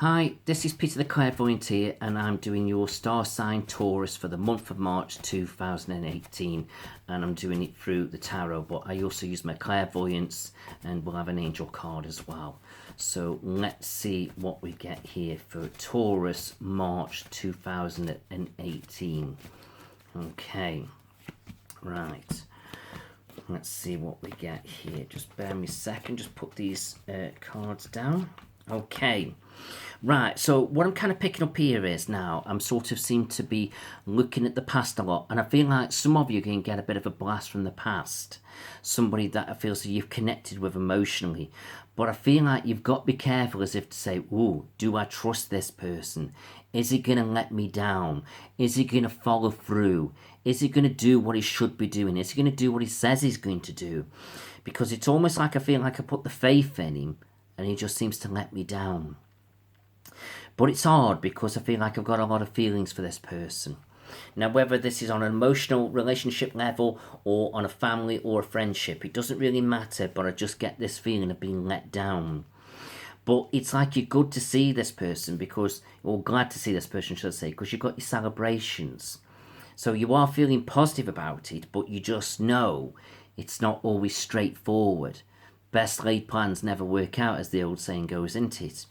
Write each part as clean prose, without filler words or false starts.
Hi, this is Peter the Clairvoyant here, and I'm doing your star sign Taurus for the month of March 2018, and I'm doing it through the tarot, but I also use my clairvoyance, and we'll have an angel card as well. So let's see what we get here for Taurus March 2018. Okay, right. Let's see what we get here. Just bear me a second, just put these cards down. Okay, right, so what I'm kind of picking up here is now I'm sort of seem to be looking at the past a lot, and I feel like some of you can get a bit of a blast from the past, somebody that I feel so you've connected with emotionally, but I feel like you've got to be careful as if to say, ooh, do I trust this person? Is he going to let me down? Is he going to follow through? Is he going to do what he should be doing? Is he going to do what he says he's going to do? Because it's almost like I feel like I put the faith in him, and he just seems to let me down. But it's hard because I feel like I've got a lot of feelings for this person. Now, whether this is on an emotional relationship level or on a family or a friendship, it doesn't really matter, but I just get this feeling of being let down. But it's like you're good to see this person because, or glad to see this person, should I say, because you've got your celebrations. So you are feeling positive about it, but you just know it's not always straightforward. Best laid plans never work out, as the old saying goes, isn't it?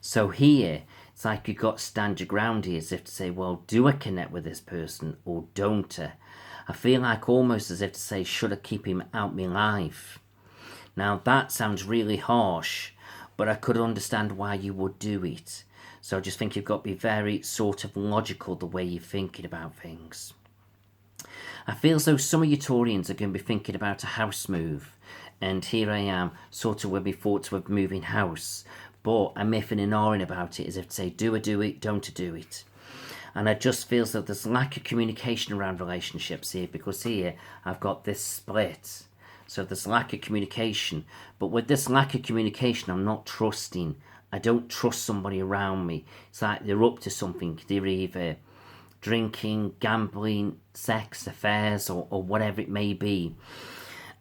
So here, it's like you've got to stand your ground here as if to say, well, do I connect with this person or don't I? I feel like almost as if to say, should I keep him out my life? Now that sounds really harsh, but I could understand why you would do it. So I just think you've got to be very sort of logical the way you're thinking about things. I feel as though some of you Taurians are going to be thinking about a house move. And here I am, sort of with my thoughts of moving house. But I'm iffing and ahhing about it as if to say, do I do it, don't I do it? And I just feel that there's lack of communication around relationships here, because here I've got this split. So there's lack of communication. But with this lack of communication, I'm not trusting. I don't trust somebody around me. It's like they're up to something. They're either drinking, gambling, sex, affairs, or whatever it may be.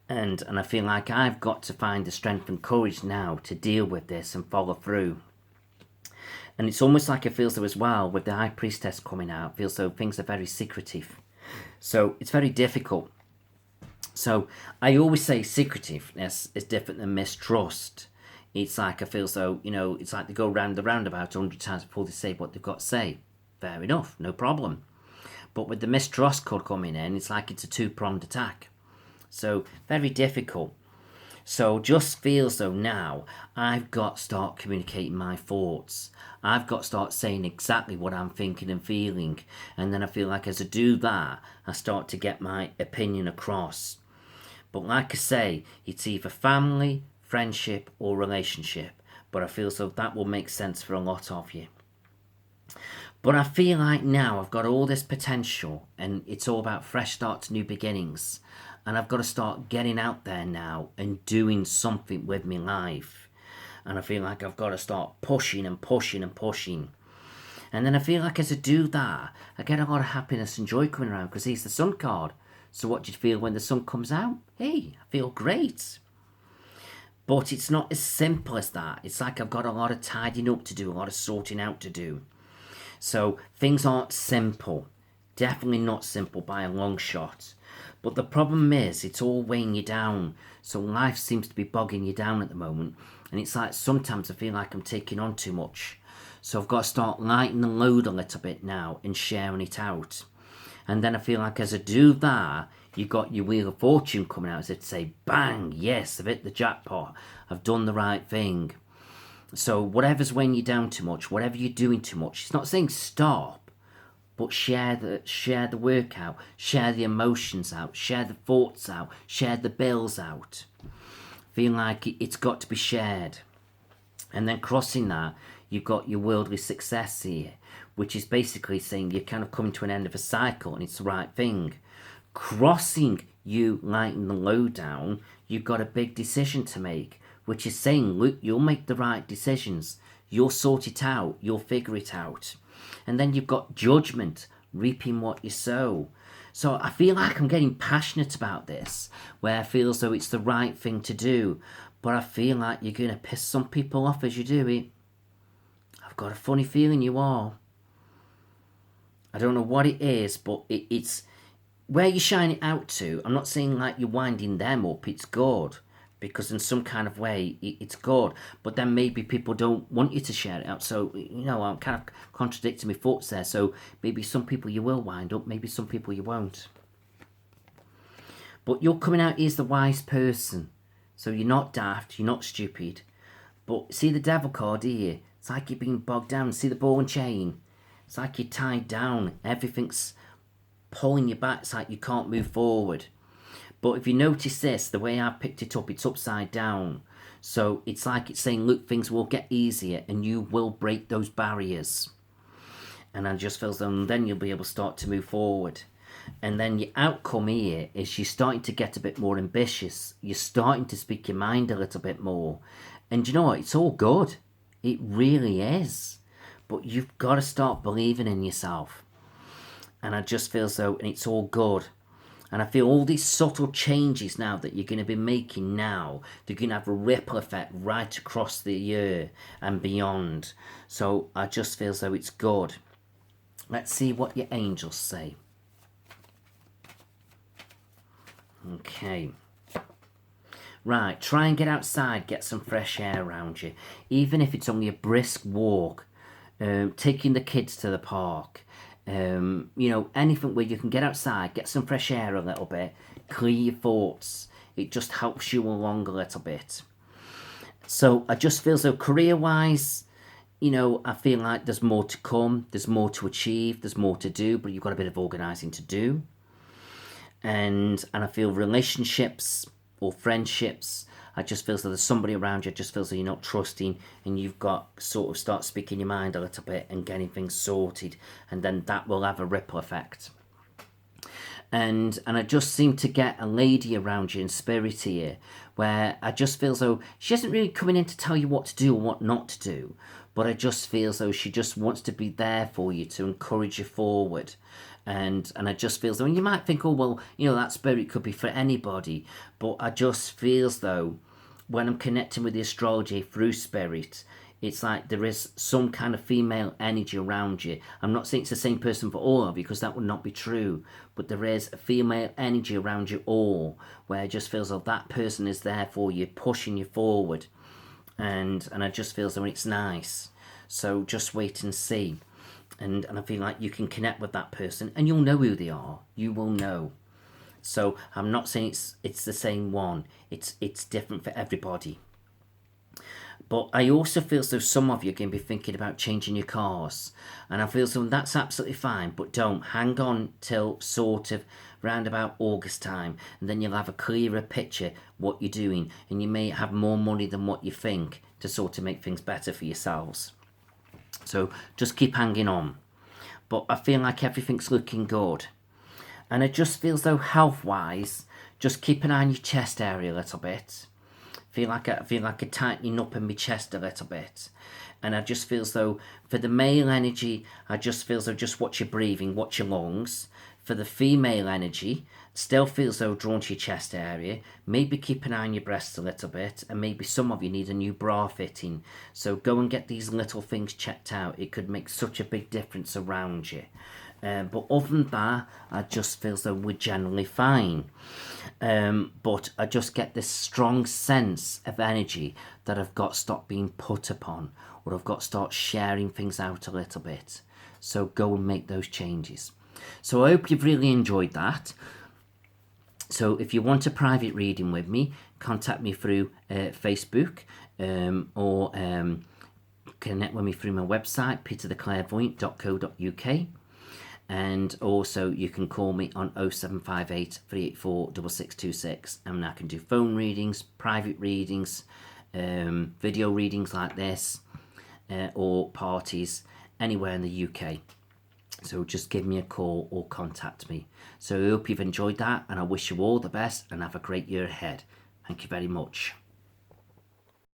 And I feel like I've got to find the strength and courage now to deal with this and follow through. And it's almost like I feel so as well, with the High Priestess coming out, I feel so things are very secretive. So it's very difficult. So I always say secretiveness is different than mistrust. It's like I feel so, it's like they go round the roundabout 100 times before they say what they've got to say. Fair enough, no problem. But with the mistrust code coming in, it's like it's a two-pronged attack. So, very difficult. So, just feels though now, I've got to start communicating my thoughts. I've got to start saying exactly what I'm thinking and feeling. And then I feel like as I do that, I start to get my opinion across. But like I say, it's either family, friendship, or relationship. But I feel so that will make sense for a lot of you. But I feel like now I've got all this potential, and it's all about fresh starts, new beginnings. And I've got to start getting out there now and doing something with my life. And I feel like I've got to start pushing and pushing and pushing. And then I feel like as I do that, I get a lot of happiness and joy coming around, because he's the sun card. So what do you feel when the sun comes out? Hey, I feel great. But it's not as simple as that. It's like I've got a lot of tidying up to do, a lot of sorting out to do. So things aren't simple. Definitely not simple by a long shot. But the problem is, it's all weighing you down. So life seems to be bogging you down at the moment. And it's like sometimes I feel like I'm taking on too much. So I've got to start lightening the load a little bit now and sharing it out. And then I feel like as I do that, you've got your Wheel of Fortune coming out as if to say, bang, yes, I've hit the jackpot. I've done the right thing. So whatever's weighing you down too much, whatever you're doing too much, it's not saying stop. But share the work out, share the emotions out, share the thoughts out, share the bills out. Feel like it's got to be shared. And then crossing that, you've got your worldly success here, which is basically saying you're kind of coming to an end of a cycle and it's the right thing. Crossing you lighten the load down, you've got a big decision to make, which is saying, look, you'll make the right decisions. You'll sort it out. You'll figure it out. And then you've got judgment, reaping what you sow. So I feel like I'm getting passionate about this, where I feel as though it's the right thing to do. But I feel like you're going to piss some people off as you do it. I've got a funny feeling you are. I don't know what it is, but it's where you shine it out to. I'm not saying like you're winding them up. It's good, because in some kind of way it's good. But then maybe people don't want you to share it out. So, I'm kind of contradicting my thoughts there. So maybe some people you will wind up, maybe some people you won't. But you're coming out as the wise person. So you're not daft, you're not stupid. But see the devil card here? It's like you're being bogged down. See the ball and chain? It's like you're tied down. Everything's pulling you back. It's like you can't move forward. But if you notice this, the way I picked it up, it's upside down. So it's like it's saying, look, things will get easier and you will break those barriers. And I just feel as though then you'll be able to start to move forward. And then your outcome here is you're starting to get a bit more ambitious. You're starting to speak your mind a little bit more. And you know what? It's all good. It really is. But you've got to start believing in yourself. And I just feel as though, and it's all good. And I feel all these subtle changes now that you're going to be making now, they're going to have a ripple effect right across the year and beyond. So I just feel as though it's good. Let's see what your angels say. Okay. Right, try and get outside, get some fresh air around you. Even if it's only a brisk walk, taking the kids to the park, anything where you can get outside, get some fresh air a little bit, clear your thoughts. It just helps you along a little bit. So I just feel so career-wise, I feel like there's more to come, there's more to achieve, there's more to do, but you've got a bit of organising to do. And I feel relationships or friendships, I just feel so there's somebody around you, I just feel so you're not trusting, and you've got sort of start speaking your mind a little bit and getting things sorted, and then that will have a ripple effect. And I just seem to get a lady around you in spirit here, where I just feel as though she isn't really coming in to tell you what to do or what not to do, but I just feel as though she just wants to be there for you, to encourage you forward. And I just feel as though, and you might think, oh, well, that spirit could be for anybody, but I just feel as though when I'm connecting with the astrology through spirit, it's like there is some kind of female energy around you. I'm not saying it's the same person for all of you, because that would not be true, but there is a female energy around you all, where it just feels like that person is there for you, pushing you forward, and I just feel as though it's nice. So just wait and see. And I feel like you can connect with that person, and you'll know who they are. You will know. So I'm not saying it's the same one. It's different for everybody. But I also feel as though some of you are going to be thinking about changing your cars. And I feel as though that's absolutely fine, but don't. Hang on till sort of round about August time, and then you'll have a clearer picture what you're doing, and you may have more money than what you think to sort of make things better for yourselves. So just keep hanging on. But I feel like everything's looking good. And it just feels though health-wise, just keep an eye on your chest area a little bit. I feel like a tightening up in my chest a little bit. And I just feel as though for the male energy, I just feel as though just watch your breathing, watch your lungs. For the female energy, still feels though drawn to your chest area. Maybe keep an eye on your breasts a little bit, and maybe some of you need a new bra fitting. So go and get these little things checked out. It could make such a big difference around you. But other than that, I just feel as though we're generally fine. But I just get this strong sense of energy that I've got to stop being put upon, or I've got to start sharing things out a little bit. So go and make those changes. So I hope you've really enjoyed that. So if you want a private reading with me, contact me through Facebook, or connect with me through my website, petertheclairvoyant.co.uk. And also you can call me on 0758 384 6626, and I can do phone readings, private readings, video readings like this, or parties anywhere in the UK. So just give me a call or contact me. So I hope you've enjoyed that, and I wish you all the best and have a great year ahead. Thank you very much.